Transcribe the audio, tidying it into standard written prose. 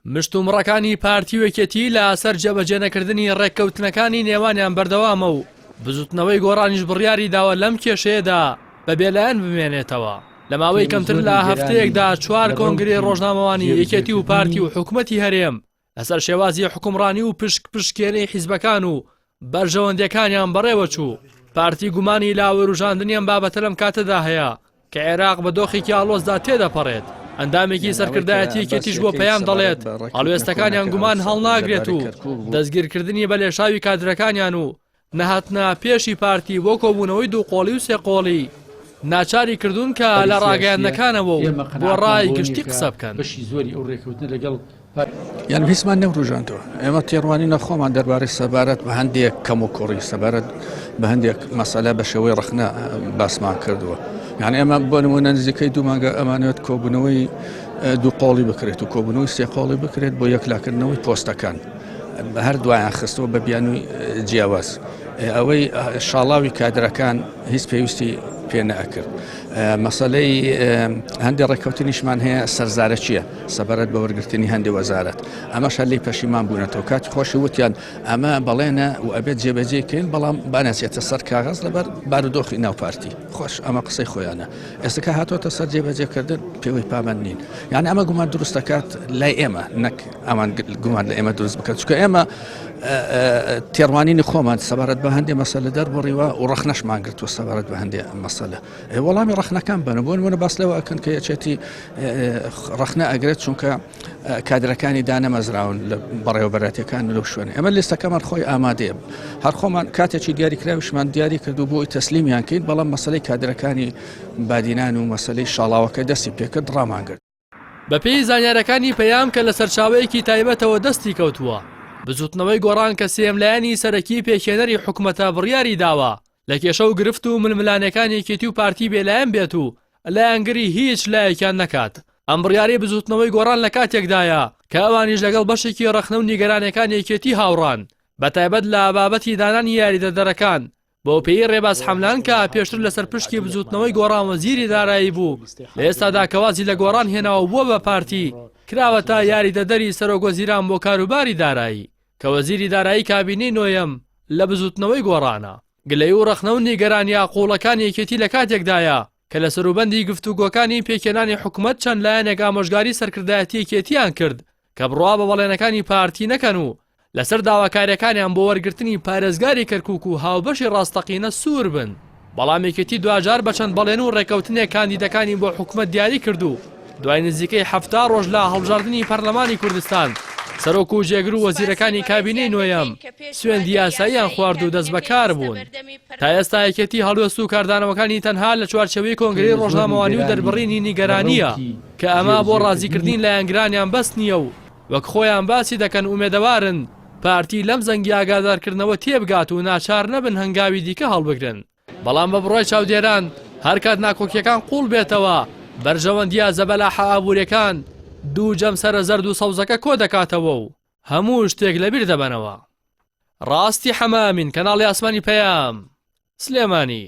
مشتومڕەکانی پارتی وەکێتی لە ئاسەر جێبەجێنەکردنی ڕێککەوتنەکانی نێوانیان بەردەوامە و بزوتنەوەی گۆڕانیش بڕیاری داوە لەم کێشەیەدا بە بێلایەن بمێنێتەوە. لە ماوەی کەمتر لە هەفتەیەکدا 4 کۆنگرێ ڕۆژنامەوانی یەکێتی و پارتی و حکوومەتی هەرێم لەسەر شێوازی حکومڕانی و پشکێنەی حیزبەکان و بەرژەوەندەکانیان بەڕێوە چوو. پارتی گومانی لاوەروژاندنیان بابەتە لەم کاتەدا هەیە کە عێراق بە دۆخێکی ئاڵۆزدا تێدەپەڕێت. ئەندامێکی سەرکردایەتی کێتیش بۆ پەیام دەڵێت هەڵوێستەکانیان گومان هەڵناگرێت و دەستگیرکردنی بە لێشاوی کادرەکانیان و نەهاتنە پێشی پارتی بۆ کۆبوونەوەی دووقۆڵی و سێقۆڵی ناچاری کردوون کە لە ڕاگەیاندنەکانەوە و بۆ ڕای گشتی قسە بکەن. یان هیچمان نەوروژاندەوە. ئێمە تێڕوانی نەخۆمان دەربارەی سەبارەت بە هەندێک کەم و کوڕی سەبارەت بە هەندێک مەسەلە بە شێوەی ڕخنە باسمان کردووە. یعنی ئەمە بۆ نمونە نزیکەی 2 مانگە ئەمانەوێت کۆبوونەوەی دووقۆڵی بکرێت و کۆبوونەوەی سێقۆڵی بکرێت بۆ یەکلاکردنەوەی پۆستەکان بە هەر دوایان خستەوە بە بیانووی جیاواز. ئەوەی شاڵاوی کادرەکان هیچ پێویستی پێ نەئەکرد. مەسەلەی هەندێک ڕێککەوتنیشمان هەیە سەرزارە چییە سەبارەت بە وەرگرتنی هەندێک وەزارەت ئەمەش هەر لی پەشیمان بوونەتەوە کاتی خۆشی وتیان ئەمە بەڵێنە و ئەبێت جێبەجێکەین بەڵام بانەچێتە سەر کاغەز لەبەر بارودۆخی ناوپارتی خۆش ئەمە قسەی خۆیانە ئێستاکە هاتۆتە سەر جێبەجێکردن پێوەی پامەند نین یعنی ئەمە گومان دروست دەکات لای ئێمە نەک ئەمان گومان لە ئێمە دروست بکات چونکە ئێمە تێڕوانینی خۆمان سەبارەت بە هەندێک مەسەلە دەربڕیوە و ڕەخنەشمان گرتووە سەبارەت بە هەندێک مەسەلە وەڵامی ڕەخنەکان بن بۆ نمونە باس لەوە ئەکەن کە یەکێتی ڕەخنە ئەگرێت چونکە کادرەکانی دانەمەزراون لە بەڕێوەبەرەتیەکان لەو شوێنە ئەمە لیستەکەمان خۆی ئامادەیە هەر خۆمان کاتێکی دیاریکراویشمان دیاری کردو بۆی تەسلیمیان کەین بەڵام مەسەلەی کادرەکانی بادینان و مەسەلەی شاڵاوەکە دەستی پێکرد ڕامان کرد. بەپێی زانیاریەکانی پەیام کە لە سەرچاوەیەکی تایبەتەوە دەستی کەوتووە بزوتنەوەی گۆڕان کە سێملایەنی سەرەکی پێکێنەری حکوومەتە بڕیاری داوە لە کێشە و گرفت و ململانەکانی یەکێتی و پارتی بێلایەن بێت و لایەنگری هیچ لایەکیان نەکات. ئەم بڕیاری بزوتنەوەی گۆڕان لە کاتێکدایە کە ئەوانیش لەگەڵ بەشێکی ڕەخنە و نیگەرانەکان یەکێتی هاوڕان بەتایبەت لە بابەتی دانانی یاریدەدەرەکان بۆ پێی ڕێباز حەملان کە پێشتر لەسەر پشتی بزوتنەوەی گۆڕان وەزیری دارایی بوو لە ئێستادا کەوازی لە گۆڕان هێناوە بووە بە پارتی کراوەتە یاریدەدەری سەرۆکوەزیران بۆ کاروباری دارایی کە وەزیری دارایی کابینەی نۆیەم لە بزوتنەوەی گۆڕانە. گلەی و ڕەخنە و نیگەرانی قوڵەکان یەکێتی لە کاتێکدایە کە لە سەروبەندی گفتوگۆکانی پێکێنانی حکوومەت چەند لایەنێک ئامۆژگاری سەرکردایەتی یەکێتیان کرد کە بڕوا بە بەڵێنەکانی پارتی نەکەن و لەسەر داواکاریەکانیان بۆ وەرگرتنی پارێزگاری کەرکووک و هاوبەشی ڕاستەقینە سوور بن. بەڵام یەکێتی دوجار بە چەند بەڵێن و ڕێکەوتنێک کاندیدەکانی بۆ حکوومەت دیاری کردو دوای نزیکەی 70 ڕۆژ لە هەڵبژاردننی پەرلەمانی کوردستان سەرۆک و جێگر و وەزیرەکانی کابینەی نۆیەم سوێندی یاساییان خوارد و دەست بەکار بوون. تا ئێستا یەکێتی هەڵوێست و کاردانەوەکانی تەنها لە چوارچەوەی کۆنگرەی ڕۆژنامەوانی و دەربڕینی نیگەرانیە کە ئەمە بۆ ڕازیکردین لە یانگرانیان بەس نییە و وەک خۆیان باسی دەکەن ئومێدەوارن پارتی لەم زەنگی ئاگادارکردنەوە تێبگات و ناچار نەبن هەنگاوی دیکە هەڵبگرن. بەڵام بە بڕۆی چاودێران هەر کات ناکۆکیەکان قوڵ بێتەوە بەرژەوەندیە زەبەلاحە ئابوووریەکان دوو جەم سەرە زەرد و سەوزەکە کۆ دەکاتەوە و هەموو شتێک لەبیر دەبەنەوە. ڕاستی حەمامین کەناڵی ئاسمانی پەیام سلێمانی.